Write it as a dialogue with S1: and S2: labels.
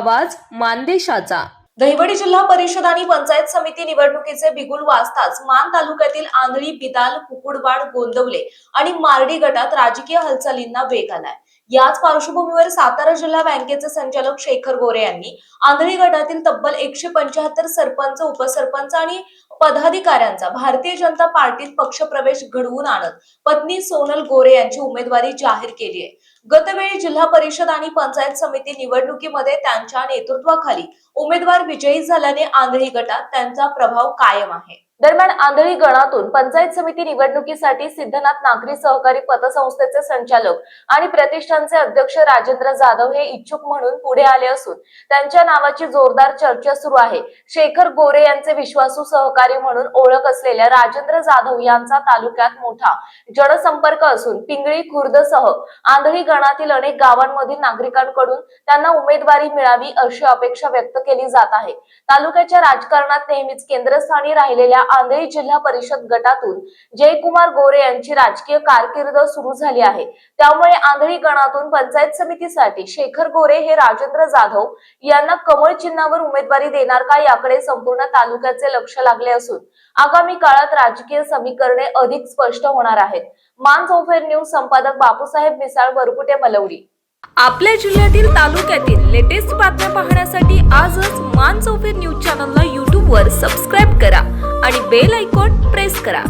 S1: आवाज मानदेशाचा।
S2: दहिवडी जिल्हा परिषद आणि पंचायत समिती निवडणुकीचे बिगुल वाजताच मान तालुक्यातील आंधळी, बिदाल, कुकुडवाड, गोंदवले आणि मार्डी गटात राजकीय हालचालींना वेग आलाय। याच पार्श्वभूमीवर सातारा जिल्हा बँकेचे संचालक शेखर गोरे यांनी आंधळी गटातील तब्बल 175 सरपंच, उपसरपंच आणि पदाधिकाऱ्यांचा भारतीय जनता पार्टीत पक्षप्रवेश घडवून आणत पत्नी सोनल गोरे यांची उमेदवारी जाहीर केली आहे। गतवेळी जिल्हा परिषद आणि पंचायत समिती निवडणुकीमध्ये त्यांच्या नेतृत्वाखाली उमेदवार विजयी झाल्याने आंधळी गटात त्यांचा प्रभाव कायम आहे। दरम्यान आंधळी गणातून पंचायत समिती निवडणुकीसाठी सिद्धनाथ नागरी सहकारी पतसंस्थेचे संचालक आणि प्रतिष्ठानचे अध्यक्ष राजेंद्र जाधव हे इच्छुक म्हणून पुढे आले असून त्यांच्या नावाची जोरदार चर्चा सुरू आहे। शेखर गोरे यांचे विश्वासू सहकारी म्हणून ओळख असलेल्या राजेंद्र जाधव यांचा तालुक्यात मोठा जनसंपर्क असून पिंगळी खुर्दसह आंधळी गणातील अनेक गावांमधील नागरिकांकडून त्यांना उमेदवारी मिळावी अशी अपेक्षा व्यक्त केली जात आहे। तालुक्याच्या राजकारणात नेहमीच केंद्रस्थानी राहिलेल्या आंधळी जिल्हा परिषद गटातून जयकुमार गोरे यांची राजकीय कारकीर्द सुरू झाली आहे। त्यामुळे आंधळी गणातून पंचायत समितीसाठी शेखर गोरे हे राजेंद्र जाधव यांना कमळ चिन्हावर उमेदवारी देणार का याकडे संपूर्ण तालुक्याचे लक्ष लागले असून आगामी काळात राजकीय समीकरणे अधिक स्पष्ट होणार आहेत। मान चौफेर न्यूज संपादक बापूसाहेब मिसाळ, वरकुटे, मलवडी।
S1: आपल्या जिल्ह्यातील तालुक्यातील लेटेस्ट बातम्या पाहण्यासाठी आजच मान चौफेर न्यूज चॅनलला YouTube वर सबस्क्राइब करा आणि बेल आयकॉन प्रेस करा।